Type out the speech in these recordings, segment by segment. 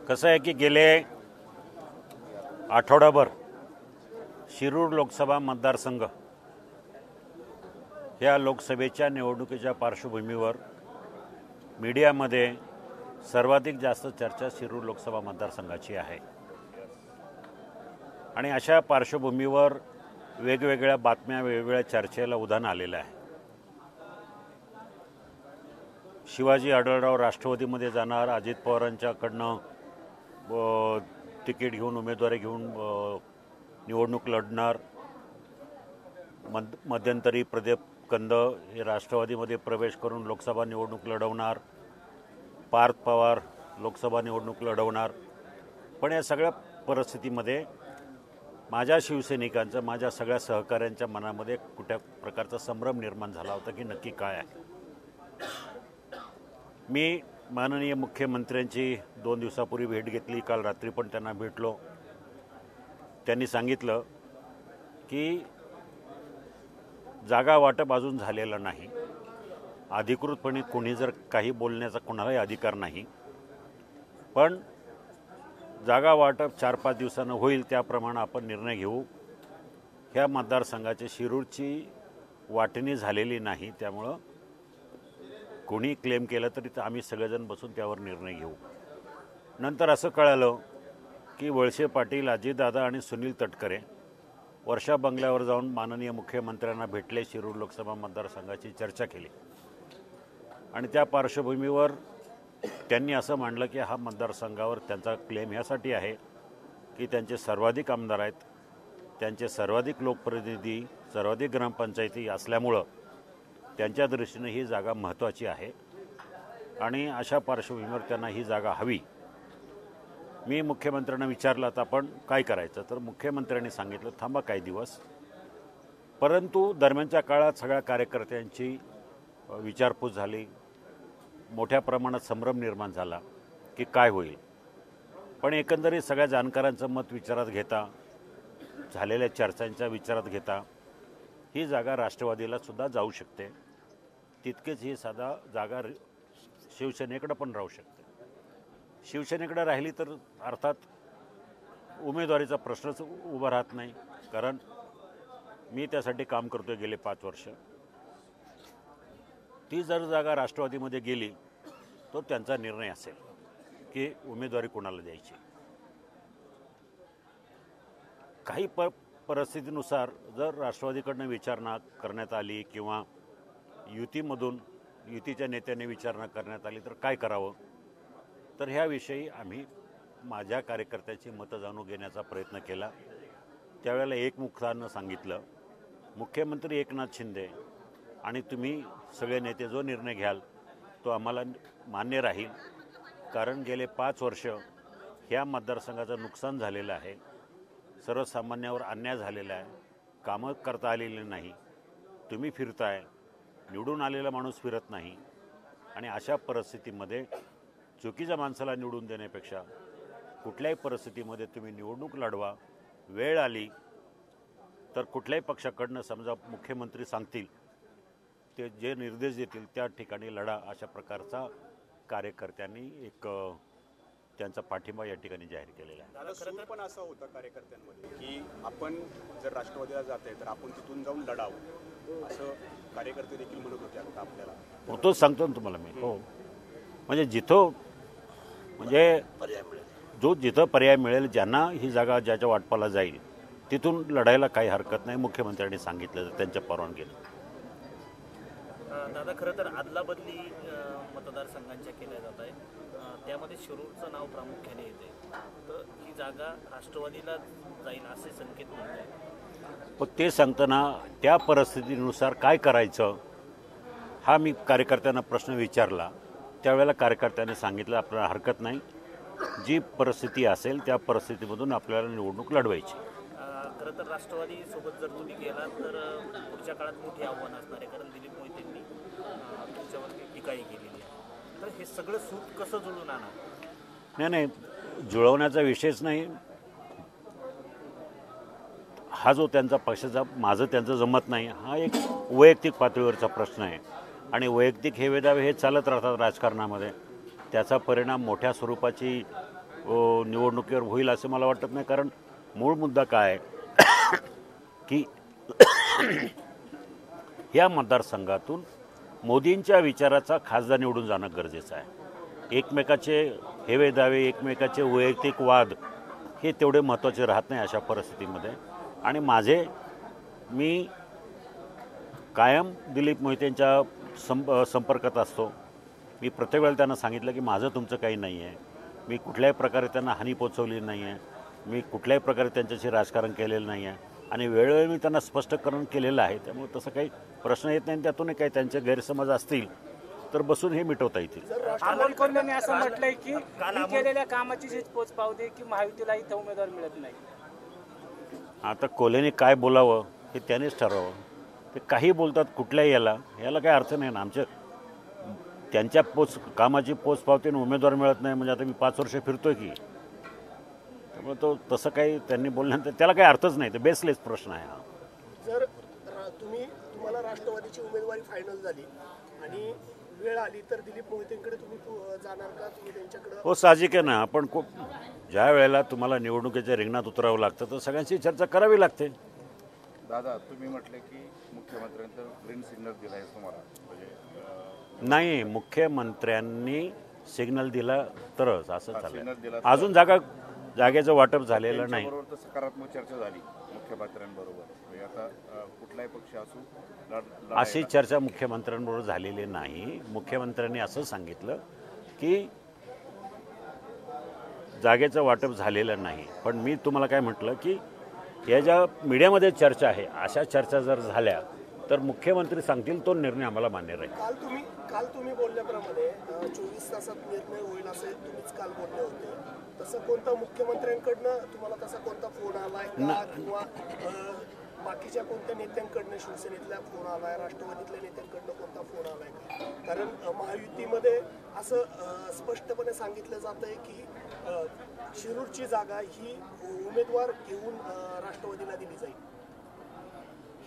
कसं आहे की गेले आठवडाभर शिरूर लोकसभा मतदारसंघ या लोकसभेच्या निवडणुकीच्या पार्श्वभूमीवर मीडियामध्ये सर्वाधिक जास्त चर्चा शिरूर लोकसभा मतदारसंघाची आहे आणि अशा पार्श्वभूमीवर वेगवेगळ्या बातम्या वेगवेगळ्या चर्चेला उधाण आलेलं आहे। शिवाजी आढळराव राष्ट्रवादीमध्ये जाणार, अजित पवारांच्याकडनं तिकीट घेऊन उमेदवारी घेऊन निवडणूक लढणार, मध्यंतरी प्रदीप कंद हे राष्ट्रवादीमध्ये प्रवेश करून लोकसभा निवडणूक लढवणार, पार्थ पवार लोकसभा निवडणूक लढवणार। पण या सगळ्या परिस्थितीमध्ये माझ्या शिवसैनिकांचं, माझ्या सगळ्या सहकाऱ्यांच्या मनामध्ये कुठल्या प्रकारचा संभ्रम निर्माण झाला होता की नक्की काय आहे। मी माननीय मुख्यमंत्र्यांची 2 दिवसापूर्वी भेट घेतली, काल रात्री पण त्यांना भेटलो। त्यांनी सांगितलं की जागा वाटप अजून झालेलं नाही, अधिकृतपणे कोणी जर काही बोलण्याचा कोणालाही अधिकार नाही, पण जागा वाटप 4-5 दिवसांनी होईल, त्याप्रमाणे आपण निर्णय घेऊ। ह्या मतदारसंघाची शिरूरची वाटणी झालेली नाही, त्यामुळं कोणी क्लेम केलं तरी आम्ही सगळेजण बसून त्यावर निर्णय घेऊ। नंतर असं कळालं की वळसे पाटील, अजितदादा आणि सुनील तटकरे वर्षा बंगल्यावर जाऊन माननीय मुख्यमंत्र्यांना भेटले, शिरूर लोकसभा मतदारसंघाची चर्चा केली आणि त्या पार्श्वभूमीवर त्यांनी असं मांडलं की हा मतदारसंघावर त्यांचा क्लेम यासाठी आहे की त्यांचे सर्वाधिक आमदार आहेत, त्यांचे सर्वाधिक लोकप्रतिनिधी, सर्वाधिक ग्रामपंचायती असल्यामुळं त्यांच्या दृष्टीने ही जागा महत्त्वाची आहे आणि अशा पार्श्वभूमीवर त्यांना ही जागा हवी। मी मुख्यमंत्र्यांना विचारलं तर आपण काय करायचं, तर मुख्यमंत्र्यांनी सांगितलं थांबा काही दिवस। परंतु दरम्यानच्या काळात सगळ्या कार्यकर्त्यांची विचारपूस झाली, मोठ्या प्रमाणात संभ्रम निर्माण झाला की काय होईल। पण एकंदरीत सगळ्या जाणकारांचं मत विचारात घेता, झालेल्या चर्चांच्या विचारात घेता ही जागा राष्ट्रवादीला सुद्धा जाऊ शकते, तितकेच ही साधा जागा शिवसेनेकडे पण राहू शकते। शिवसेनेकडे राहिली तर अर्थात उमेदवारीचा प्रश्नच उभा राहत नाही, कारण मी त्यासाठी काम करतोय गेले 5 वर्ष। ती जर जागा राष्ट्रवादीमध्ये गेली तो त्यांचा निर्णय असेल की उमेदवारी कोणाला द्यायची। काही परिस्थितीनुसार जर राष्ट्रवादीकडनं विचारणा करण्यात आली किंवा युतीच्या नेत्यांनी विचारणा करण्यात आली तर काय करावं, तर ह्याविषयी आम्ही माझ्या कार्यकर्त्याची मतं जाणून घेण्याचा प्रयत्न केला। त्यावेळेला एकमुखानं सांगितलं, मुख्यमंत्री एकनाथ शिंदे आणि तुम्ही सगळे नेते जो निर्णय घ्याल तो आम्हाला मान्य राहील, कारण गेले 5 वर्ष ह्या मतदारसंघाचं नुकसान झालेलं आहे, सर्वसामान्यावर अन्याय झालेला आहे, कामं करता आलेली नाही, तुम्ही फिरताय, निवडून आलेला माणूस फिरत नाही आणि अशा परिस्थितीमध्ये चुकीच्या माणसाला निवडून देण्यापेक्षा कुठल्याही परिस्थितीमध्ये तुम्ही निवडणूक लढवा। वेळ आली तर कुठल्याही पक्षाकडनं समजा मुख्यमंत्री सांगतील ते जे निर्देश देतील त्या ठिकाणी लढा, अशा प्रकारचा कार्यकर्त्यांनी एक त्यांचा पाठिंबा या ठिकाणी जाहीर केलेला आहे। दादा, खरं पण असं होतं कार्यकर्त्यांमध्ये की आपण जर राष्ट्रवादीला जाते तर आपण तिथून जाऊन लढावं, असं कार्यकर्ते देखील म्हणत होते आता आपल्याला। हो, तोच सांगतो ना तुम्हाला मी। हो, म्हणजे जिथं जिथं पर्याय मिळेल, ज्यांना ही जागा ज्याच्या वाटपाला जाईल तिथून लढायला काही हरकत नाही, मुख्यमंत्र्यांनी सांगितलं त्यांच्या परवानगीनं। दादा, खरं तर अदलाबदली मतदारसंघांच्या केल्या जात आहे, त्यामध्ये शिरूरचं नाव प्रामुख्याने येते, तर ही जागा राष्ट्रवादीला जाईल असे संकेत मिळत आहे। पण ते सांगताना त्या परिस्थितीनुसार काय करायचं हा मी कार्यकर्त्यांना प्रश्न विचारला। त्यावेळेला कार्यकर्त्यांनी सांगितलं आपल्याला हरकत नाही, जी परिस्थिती असेल त्या परिस्थितीमधून आपल्याला निवडणूक लढवायची। खरं तर राष्ट्रवादी सोबत जर तुम्ही गेलात तर पुढच्या काळात मोठी आव्हानं असणार आहे, कारण दिलीप मोहितेंनी तुमच्यावरती टीकाही केलेली आहे, तर हे सगळं सूत कसं जुळून आणा? नाही, जुळवण्याचा विषयच नाही हा, जो त्यांचा पक्षाचा माझं त्यांचं जमत नाही हा एक वैयक्तिक पातळीवरचा प्रश्न आहे आणि वैयक्तिक हे वेदावे हे चालत राहतात राजकारणामध्ये। त्याचा परिणाम मोठ्या स्वरूपाची निवडणुकीवर होईल असं मला वाटत नाही. कारण मूळ मुद्दा काय आहे की या मतदारसंघातून मोदींच्या विचाराचा खासदार निवडून जाणं गरजेचं आहे. एकमेकाचे हेवे दावे, एकमेकाचे वैयक्तिक वाद हे तेवढे महत्त्वाचे राहत नाही अशा परिस्थितीमध्ये. आणि मी कायम दिलीप मोहितेंच्या संपर्कात असतो. मी प्रत्येक वेळेला त्यांना सांगितलं की माझं तुमचं काही नाही आहे, मी कुठल्याही प्रकारे त्यांना हानी पोचवली नाही आहे, मी कुठल्याही प्रकारे त्यांच्याशी राजकारण केलेलं नाही आहे आणि वेळोवेळी मी त्यांना स्पष्टीकरण केलेलं आहे. त्यामुळे तसं काही प्रश्न येत नाही. त्यातून काही त्यांचे गैरसमज असतील तर बसून हे मिटवता येतील. राष्ट्रवादी कोल्ह्यांनी असं म्हटलंय की मी केलेल्या कामाची झीज पोचपावते की महायुतीला इथं उमेदवार मिळत नाही. आता कोल्हेने काय बोलावं हे त्यानेच ठरवावं. ते काही बोलतात कुठल्याही याला काही अर्थ नाही ना. त्यांच्या कामाची पोचपावतीने उमेदवार मिळत नाही म्हणजे आता मी 5 वर्ष फिरतोय की. त्यामुळे तसं काही त्यांनी बोलल्यानंतर त्याला काही अर्थच नाही. ते बेसलेस प्रश्न आहे हा. जर तुम्हाला राष्ट्रवादीची उमेदवारी फायनल झाली आणि वेळ आली तर दिलीप मोहितेंकडे तुम्ही जाणार का? तुम्ही त्यांच्याकडे? हो, साहजिक आहे ना. आपण ज्या वेळेला तुम्हाला निवडणुकीच्या रिंगणात उतरावं लागतं तर सगळ्यांशी चर्चा करावी लागते. दादा, तुम्ही म्हटले की मुख्यमंत्र्यांचं ग्रीन सिग्नल दिला आहे तुम्हाला, म्हणजे नाही, मुख्यमंत्र्यांनी सिग्नल दिला तरच असं सिग्नल चाललं. दिला अजून जागेचं वाटप झालेलं नाही. बरोबर तर सकारात्मक चर्चा झाली मुख्यमंत्र्यांबरोबर. म्हणजे आता कुठलाही पक्ष असू अशी चर्चा मुख्यमंत्र्यांबरोबर झालेली नाही. मुख्यमंत्र्यांनी असं सांगितलं की जागेचं वाटप झालेलं नाही. पण मी तुम्हाला काय म्हटलं की या ज्या मीडियामध्ये चर्चा आहे अशा चर्चा जर झाल्या तर मुख्यमंत्री सांगतील तो निर्णय आम्हाला मान्य राहील. काल तुम्ही बोलल्याप्रमाणे 24 तासात निर्णय होईल असे तुम्हीच काल बोलले होते. तसं कोणता मुख्यमंत्र्यांकडनं तुम्हाला तसा कोणता फोन आलाय का किंवा बाकीच्या कोणत्या नेत्यांकडनं, शिवसेनेतल्या फोन आलाय, राष्ट्रवादीतल्या नेत्यांकडनं कोणता फोन आलाय का? कारण महायुतीमध्ये असं स्पष्टपणे सांगितलं जात आहे की शिरूरची जागा ही उमेदवार घेऊन राष्ट्रवादीला दिली जाईल.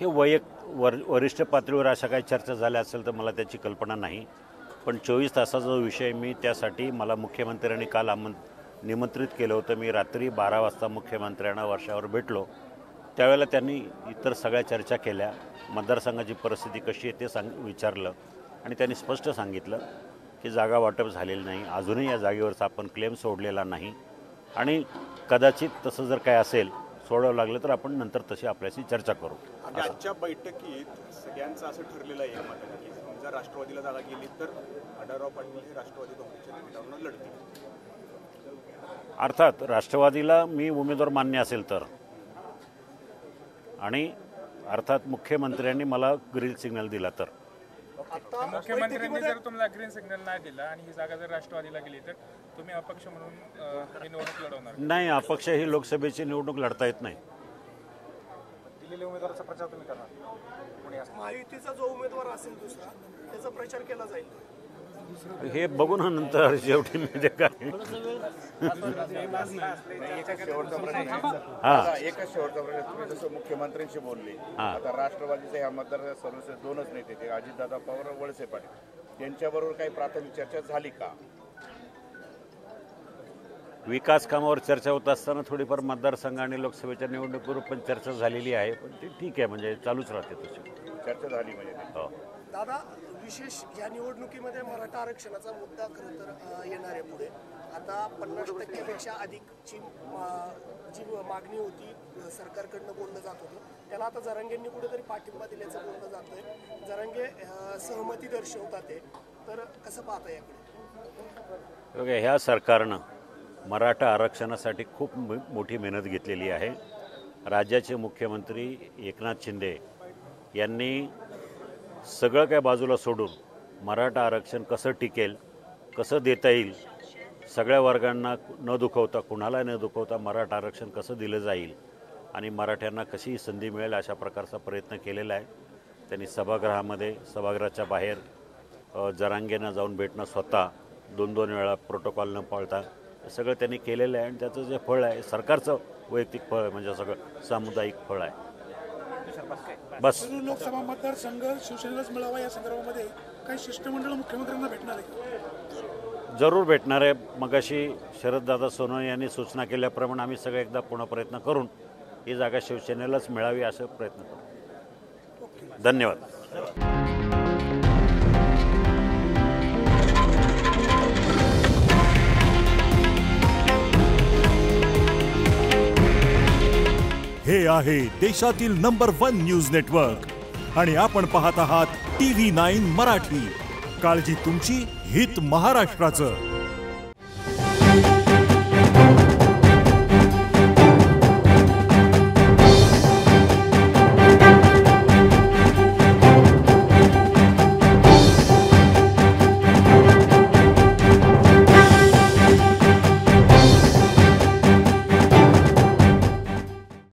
हे वरिष्ठ पातळीवर अशा काही चर्चा झाल्या असेल तर मला त्याची कल्पना नाही. पण 24 तासाचा विषय मी त्यासाठी मला मुख्यमंत्र्यांनी काल निमंत्रित केलं होतं. मी रात्री 12 वाजता मुख्यमंत्र्यांना वर्षावर भेटलो. त्यावेळेला त्यांनी इतर सगळ्या चर्चा केल्या. मतदारसंघाची परिस्थिती कशी आहे ते विचारलं आणि त्यांनी स्पष्ट सांगितलं की जागा वाटप झालेलं नाही. अजूनही या जागेवरचा आपण क्लेम सोडलेला नाही आणि कदाचित तसं जर काय असेल सोडावं लागलं तर आपण नंतर तशी आपल्याशी चर्चा करू. आजच्या बैठकीत सगळ्यांचं असं ठरलेलं आहे मत की समजा राष्ट्रवादीला जागा गेली तर आढळराव पाटील हे राष्ट्रवादी काँग्रेसच्या तिकिटावरून लढतील. अर्थात राष्ट्रवादीला मी उमेदवार मान्य असेल तर, आणि अर्थात मुख्यमंत्र्यांनी मला ग्रीन सिग्नल दिला तर. मुख्यमंत्र्यांनी जर तुम्हाला ग्रीन सिग्नल नाही दिला आणि ही जागा जर राष्ट्रवादीला गेली तर तुम्ही अपक्ष म्हणून ही निवडणूक लढवणार? नाही, अपक्ष ही लोकसभेची निवडणूक लढता येत नाही. दिलेल्या उमेदवाराचा प्रचार तुम्ही करणार? महायुतीचा जो उमेदवार असेल दुसरा त्याचा प्रचार केला जाईल. हे बघू ना नंतर शेवटी म्हणजे काय. एकच शेवटचा प्रश्न. तुम्ही जसं मुख्यमंत्र्यांशी बोलले, आता राष्ट्रवादीचे ह्या मतदार सर्वस्व 2च नेते, ते अजितदादा पवार, वळसे पाटील, त्यांच्याबरोबर काही प्राथमिक चर्चा झाली का? विकास कामावर चर्चा होत असताना थोडीफार मतदारसंघ आणि लोकसभेच्या निवडणुकीवर पण चर्चा झालेली आहे. पण ती ठीक आहे, म्हणजे चालूच राहते तशी चर्चा झाली म्हणजे. हो दादा, विशेष या निवडणुकीमध्ये मराठा आरक्षणाचा मुद्दा खरं तर येणार आहे पुढे. आता 50% अधिकची जी मागणी होती सरकारकडनं बोललं जात होतं, त्याला आता जरांगेंनी कुठेतरी पाठिंबा दिल्याचं बोललं जातंय. जरांगे सहमती दर्शवतात आहे, तर कसं पाहता याकडे? ह्या सरकारनं मराठा आरक्षणासाठी खूप मोठी मेहनत घेतलेली आहे. राज्याचे मुख्यमंत्री एकनाथ शिंदे यांनी सगळं काय बाजूला सोडून मराठा आरक्षण कसं टिकेल, कसं देता येईल, सगळ्या वर्गांना न दुखवता, कुणाला न दुखवता मराठा आरक्षण कसं दिलं जाईल आणि मराठ्यांना कशी संधी मिळेल अशा प्रकारचा प्रयत्न केलेला आहे. त्यांनी सभागृहाच्या बाहेर जरांगेंना जाऊन भेटणं, स्वतः 2-2 वेळा प्रोटोकॉल न पाळता, हे सगळं त्यांनी केलेलं आहे. आणि त्याचं जे फळ आहे सरकारचं वैयक्तिक फळ आहे, म्हणजे सगळं सामुदायिक फळ आहे. बस. लोकसभा मतदारसंघ शिवसेनेलाच मिळावा या संदर्भामध्ये काही शिष्टमंडळ मुख्यमंत्र्यांना भेटणार आहे? जरूर भेटणार आहे. मगाशी शरददादा सोनवणे यांनी सूचना केल्याप्रमाणे आम्ही सगळे एकदा पुन्हा प्रयत्न करून ही जागा शिवसेनेलाच मिळावी असं प्रयत्न करू. धन्यवाद. हे आहे देशातील नंबर 1 न्यूज नेटवर्क आणि आपण पाहत आहात TV9 मराठी. काळजी तुमची, हित महाराष्ट्राचं.